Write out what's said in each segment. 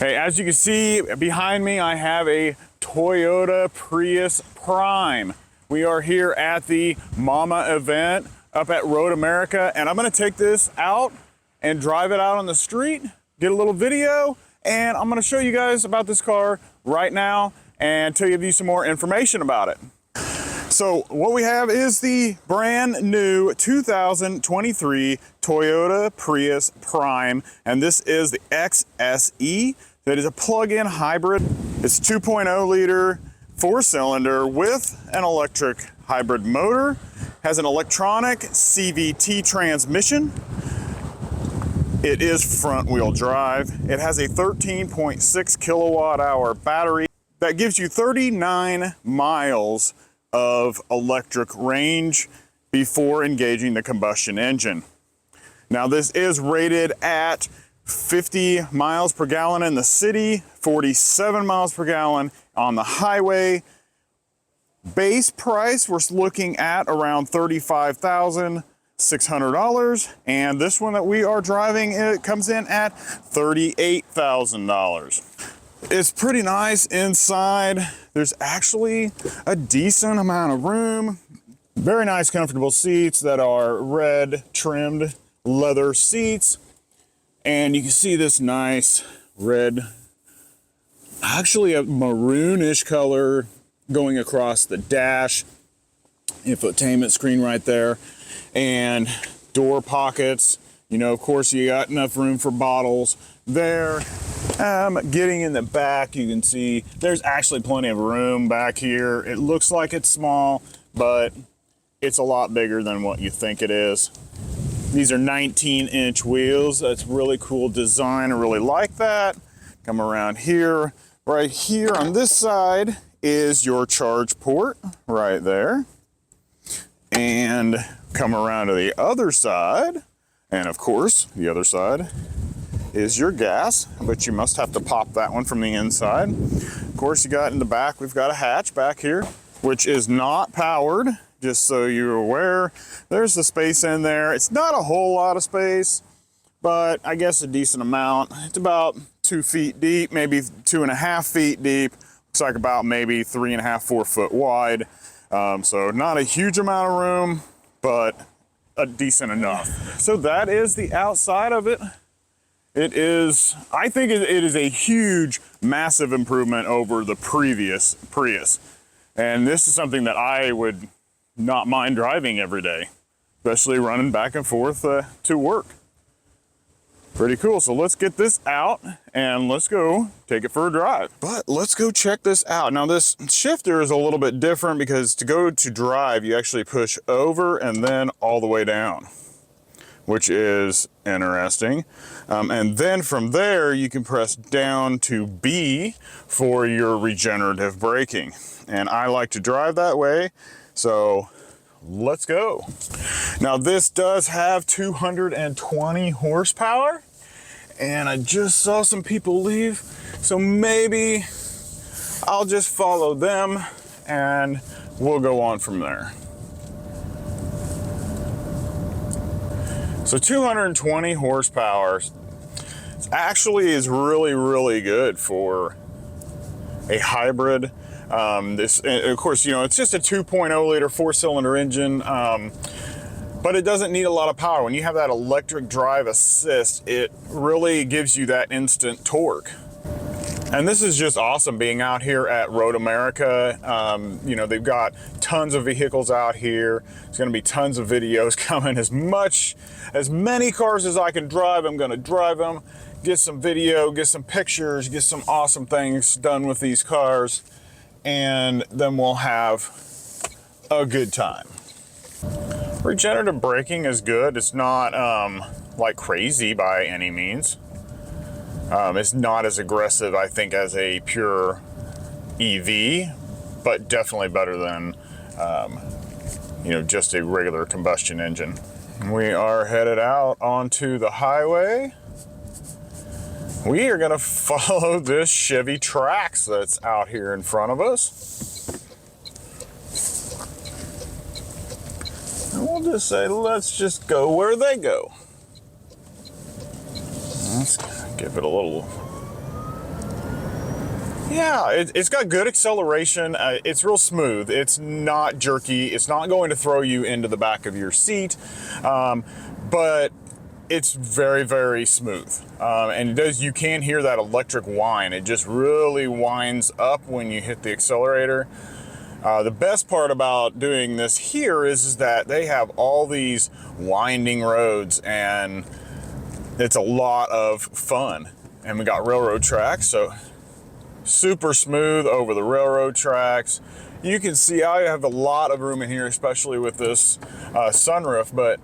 Hey, as you can see behind me, I have a Toyota Prius Prime. We are here at the Mama event up at Road America, and I'm gonna take this out and drive it out on the street, get a little video, and I'm gonna show you guys about this car right now and tell you some more information about it. So what we have is the brand new 2023 Toyota Prius Prime, and this is the XSE. That is a plug-in hybrid. It's 2.0 liter, 4-cylinder with an electric hybrid motor, has an electronic CVT transmission. It is front-wheel drive. It has a 13.6 kilowatt-hour battery that gives you 39 miles of electric range before engaging the combustion engine. Now this is rated at 50 miles per gallon in the city, 47 miles per gallon on the highway. Base price, we're looking at around $35,600, and this one that we are driving, it comes in at $38,000. It's pretty nice inside. There's actually a decent amount of room. Very nice, comfortable seats that are red trimmed leather seats. And you can see this nice red, actually a maroonish color going across the dash. Infotainment screen right there. And door pockets. You know, of course, you got enough room for bottles there. Getting in the back, you can see there's actually plenty of room back here. It looks like it's small, but it's a lot bigger than what you think it is. These are 19-inch wheels. That's really cool design. I really like that. Come around here. Right here on this side is your charge port right there. And come around to the other side. And of course, the other side is your gas, but you must have to pop that one from the inside. Of course, you got in the back, we've got a hatch back here, which is not powered. Just so you're aware, there's the space in there. It's not a whole lot of space, but I guess a decent amount. It's about 2 feet deep, maybe 2.5 feet deep. Looks like about maybe 3.5, 4 foot wide. So not a huge amount of room, but a decent enough. So that is the outside of it. It is, I think it is a huge, massive improvement over the previous Prius. And this is something that I would not mind driving every day, especially running back and forth to work. Pretty cool. So let's get this out and let's go take it for a drive. But let's go check this out. Now this shifter is a little bit different because to go to drive, you actually push over and then all the way down, which is interesting. And then from there, you can press down to B for your regenerative braking. And I like to drive that way. So let's go. Now this does have 220 horsepower, and I just saw some people leave, so maybe I'll just follow them and we'll go on from there. So 220 horsepower actually is really, really good for a hybrid. This, of course, you know, it's just a 2.0 liter 4-cylinder engine, but it doesn't need a lot of power. When you have that electric drive assist, it really gives you that instant torque. And this is just awesome being out here at Road America. You know, they've got tons of vehicles out here. There's gonna be tons of videos coming. As many cars as I can drive, I'm gonna drive them, get some video, get some pictures, get some awesome things done with these cars, and then we'll have a good time. Regenerative braking is good. It's not like crazy by any means. It's not as aggressive, I think, as a pure EV, but definitely better than you know, just a regular combustion engine. We are headed out onto the highway. We are gonna follow this Chevy Trax that's out here in front of us. And we'll just say, let's just go where they go. Let's give it a little Yeah, it's got good acceleration. It's real smooth. It's not jerky. It's not going to throw you into the back of your seat, but it's very, very smooth. And you can hear that electric whine. It just really winds up when you hit the accelerator. The best part about doing this here is that they have all these winding roads, and it's a lot of fun. And we got railroad tracks, so super smooth over the railroad tracks. You can see I have a lot of room in here, especially with this sunroof, but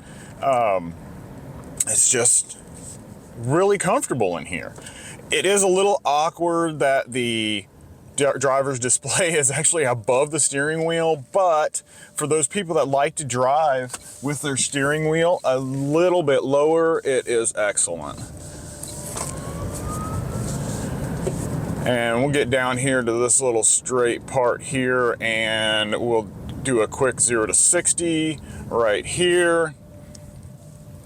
it's just really comfortable in here. It is a little awkward that the driver's display is actually above the steering wheel, but for those people that like to drive with their steering wheel a little bit lower, it is excellent. And we'll get down here to this little straight part here, and we'll do a quick 0 to 60 right here.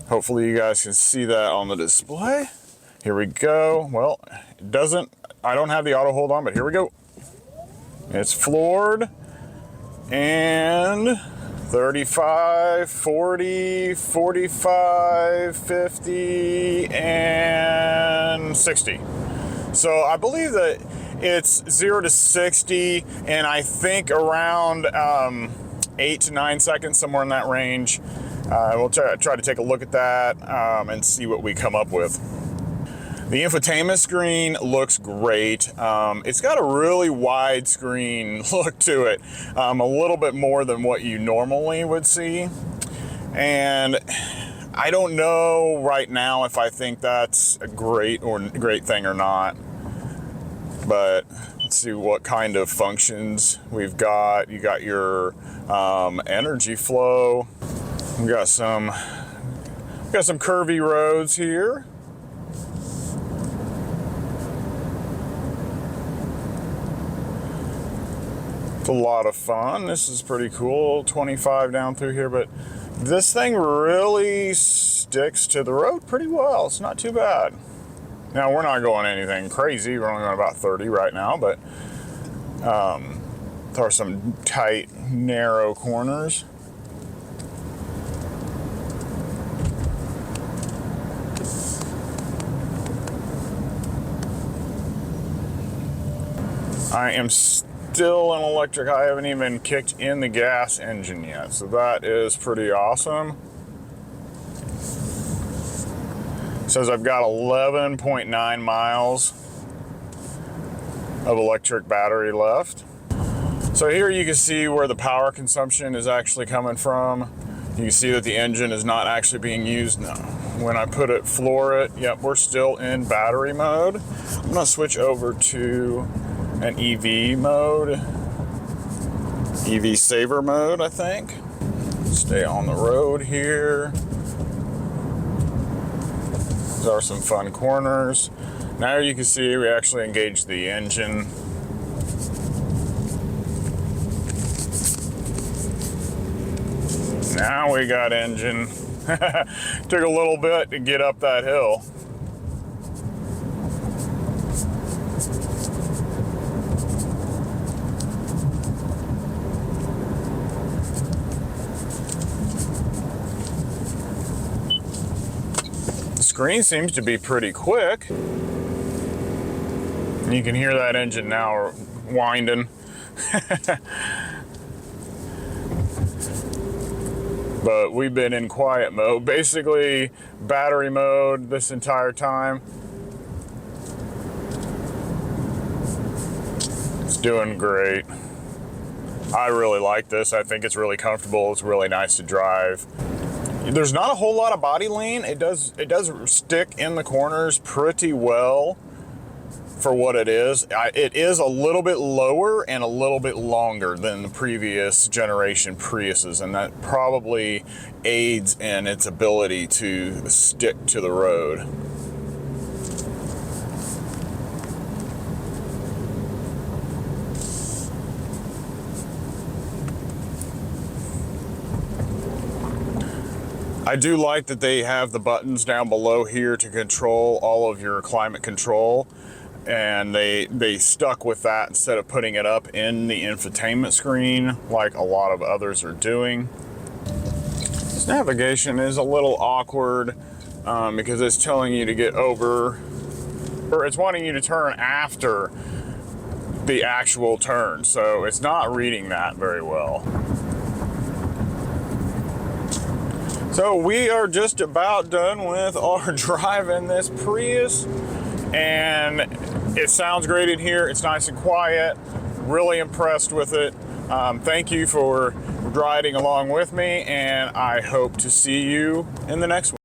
Hopefully you guys can see that on the display. Here we go. Well, it doesn't, I don't have the auto hold on, but here we go. It's floored, and 35, 40, 45, 50, and 60. So I believe that it's 0 to 60, and I think around 8 to 9 seconds, somewhere in that range. We'll try to take a look at that and see what we come up with. The infotainment screen looks great. It's got a really wide screen look to it, a little bit more than what you normally would see. And I don't know right now if I think that's a great thing or not, but let's see what kind of functions we've got. You got your energy flow. We got some curvy roads here. It's a lot of fun. This is pretty cool. 25 down through here, but this thing really sticks to the road pretty well. It's not too bad. Now, we're not going anything crazy. We're only going about 30 right now, but there are some tight, narrow corners. I am still an electric. I haven't even kicked in the gas engine yet, so that is pretty awesome. It says I've got 11.9 miles of electric battery left. So here you can see where the power consumption is actually coming from. You can see that the engine is not actually being used now. When I floor it, yep, we're still in battery mode. I'm gonna switch over to an EV mode, EV saver mode, I think. Stay on the road here. These are some fun corners. Now you can see we actually engaged the engine. Now we got engine. Took a little bit to get up that hill. Screen seems to be pretty quick. You can hear that engine now winding. But we've been in quiet mode, basically battery mode this entire time. It's doing great. I really like this. I think it's really comfortable. It's really nice to drive. There's not a whole lot of body lean. It does stick in the corners pretty well for what it is. It is a little bit lower and a little bit longer than the previous generation Priuses, and that probably aids in its ability to stick to the road. I do like that they have the buttons down below here to control all of your climate control. and they stuck with that instead of putting it up in the infotainment screen like a lot of others are doing. This navigation is a little awkward because it's telling you to get over, or it's wanting you to turn after the actual turn, so it's not reading that very well. So we are just about done with our drive in this Prius, and it sounds great in here. It's nice and quiet. Really impressed with it. Thank you for riding along with me, and I hope to see you in the next one.